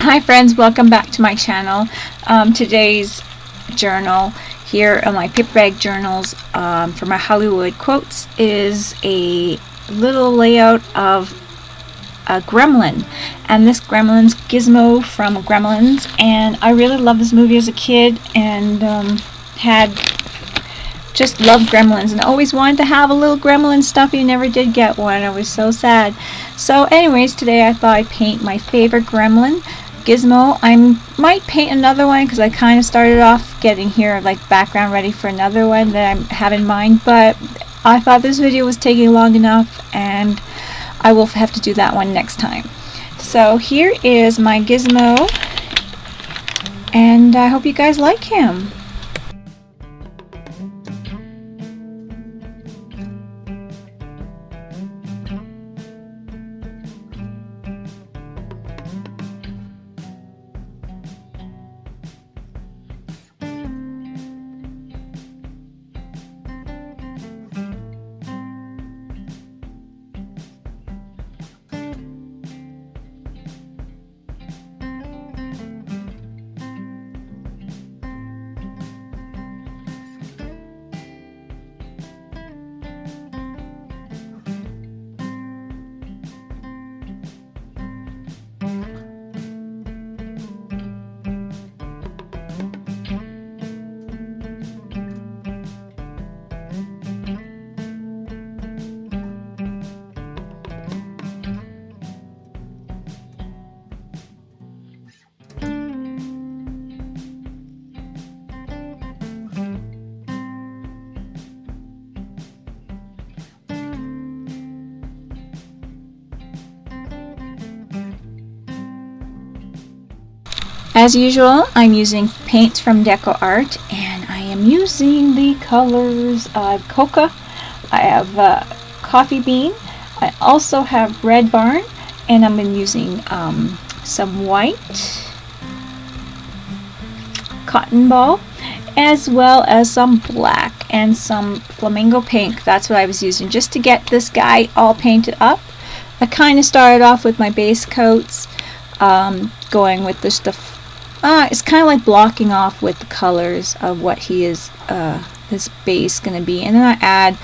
Hi friends, welcome back to my channel. Today's journal here on my paper bag journals for my Hollywood quotes is a little layout of a gremlin, and this gremlin's Gizmo from Gremlins, and I really loved this movie as a kid and had just loved Gremlins and always wanted to have a little gremlin stuffy. Never did get one. I was so sad. So anyways, today I thought I'd paint my favorite gremlin, Gizmo. I might paint another one because I kind of started off getting here like background ready for another one that I have in mind, but I thought this video was taking long enough and I will have to do that one next time. So here is my Gizmo, and I hope you guys like him. As usual, I'm using paints from DecoArts, and I am using the colors of Coca. I have Coffee Bean. I also have Red Barn, and I'm using some white cotton ball, as well as some black and some flamingo pink. That's what I was using just to get this guy all painted up. I kind of started off with my base coats, going with this stuff. It's kind of like blocking off with the colors of what he is, his base going to be, and then I add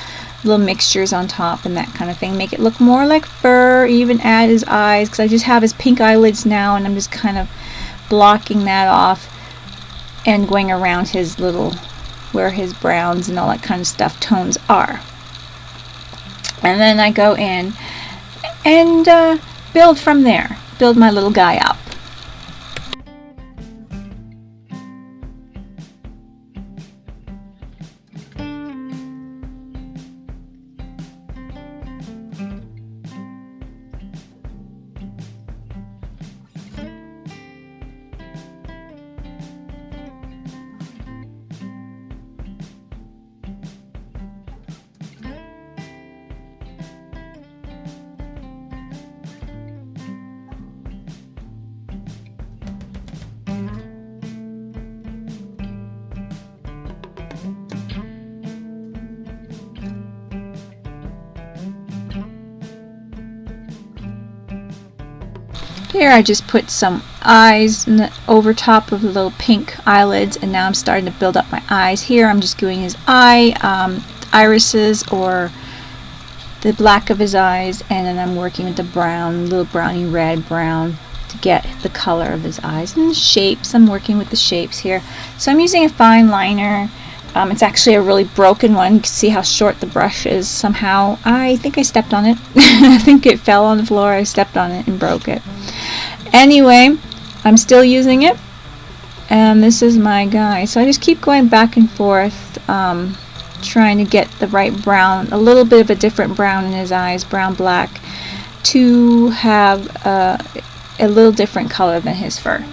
little mixtures on top and that kind of thing, make it look more like fur. Even add his eyes because I just have his pink eyelids now, and I'm just kind of blocking that off and going around his little, where his browns and all that kind of stuff tones are. And then I go in and build from there, build my little guy up. Here I just put some eyes over top of the little pink eyelids, and now I'm starting to build up my eyes. Here I'm just doing his irises, or the black of his eyes, and then I'm working with the brown, little browny red brown, to get the color of his eyes. And the shapes, I'm working with the shapes here. So I'm using a fine liner. It's actually a really broken one. You can see how short the brush is. Somehow, I think I stepped on it. I think it fell on the floor. I stepped on it and broke it. Anyway, I'm still using it, and this is my guy. So I just keep going back and forth, trying to get the right brown, a little bit of a different brown in his eyes, brown black, to have a little different color than his fur.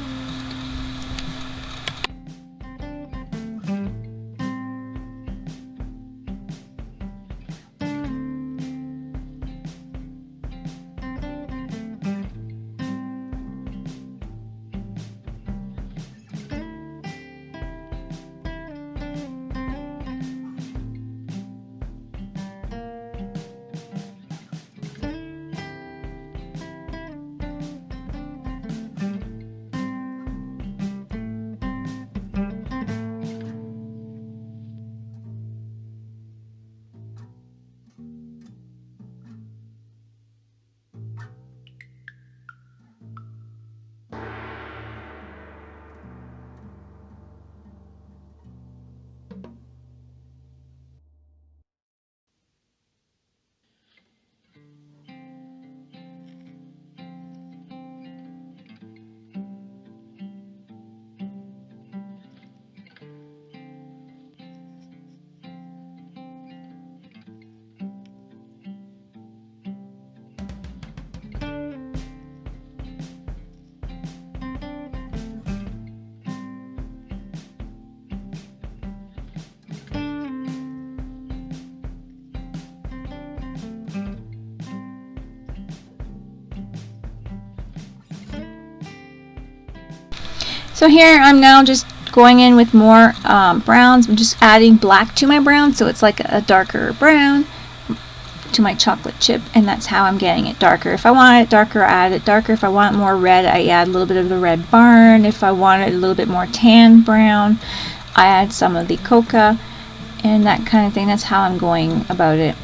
So here I'm now just going in with more browns. I'm just adding black to my brown, so it's like a darker brown to my chocolate chip, and that's how I'm getting it darker. If I want it darker, I add it darker. If I want more red, I add a little bit of the red barn. If I want it a little bit more tan brown, I add some of the coca and that kind of thing. That's how I'm going about it.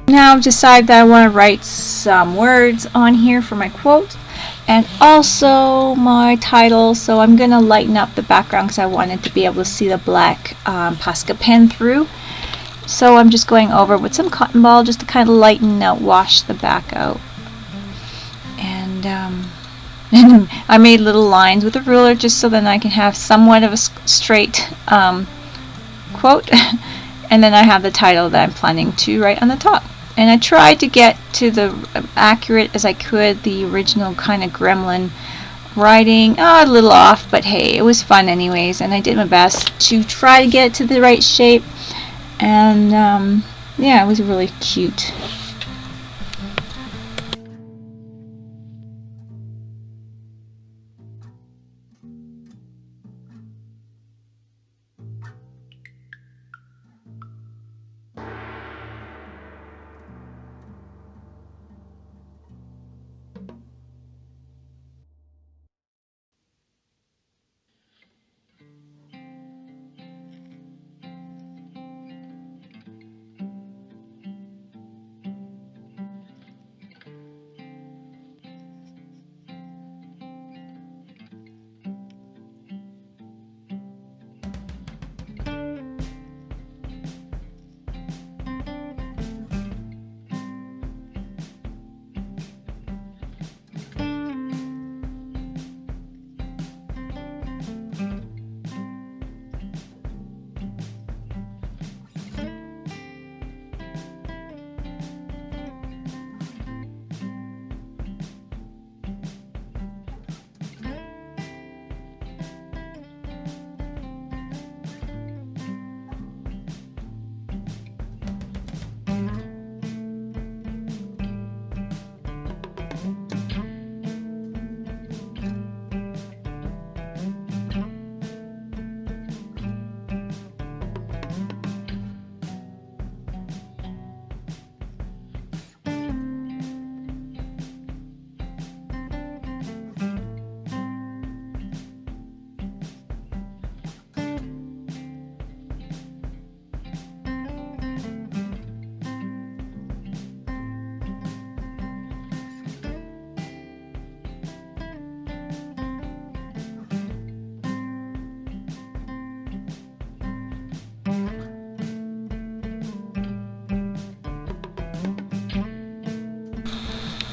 Now I've decided that I want to write some words on here for my quote and also my title, so I'm going to lighten up the background because I wanted to be able to see the black Posca pen through. So I'm just going over with some cotton ball just to kind of lighten out, wash the back out. And I made little lines with a ruler just so then I can have somewhat of a straight quote. And then I have the title that I'm planning to write on the top. And I tried to get to the accurate as I could, the original kind of gremlin writing. A little off, but hey, it was fun anyways, and I did my best to try to get it to the right shape. And yeah, it was really cute.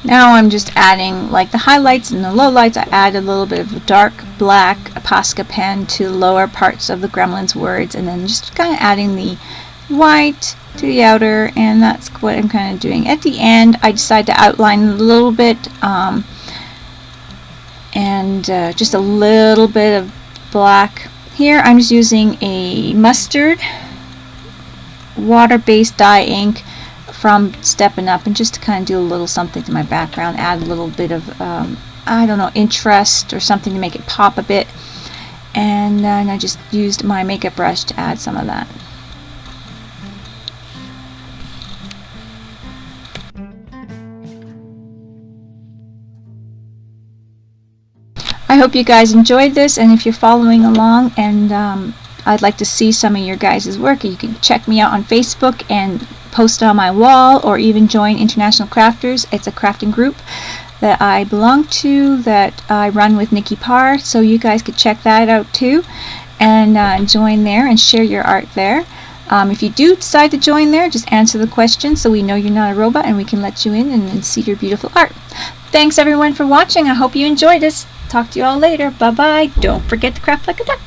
Now I'm just adding like the highlights and the lowlights. I added a little bit of a dark black Posca pen to the lower parts of the Gremlins words, and then just kind of adding the white to the outer, and that's what I'm kind of doing. At the end, I decided to outline a little bit, and just a little bit of black. Here I'm just using a mustard water-based dye ink from Steppin' Up, and just to kind of do a little something to my background, add a little bit of I don't know, interest or something to make it pop a bit, and then I just used my makeup brush to add some of that. I hope you guys enjoyed this, and if you're following along and I'd like to see some of your guys' work, you can check me out on Facebook and post it on my wall, or even join International Crafters. It's a crafting group that I belong to, that I run with Nikki Parr, so you guys could check that out too, and join there and share your art there. If you do decide to join there, just answer the question so we know you're not a robot and we can let you in and see your beautiful art. Thanks everyone for watching. I hope you enjoyed this. Talk to you all later. Bye bye. Don't forget to craft like a duck.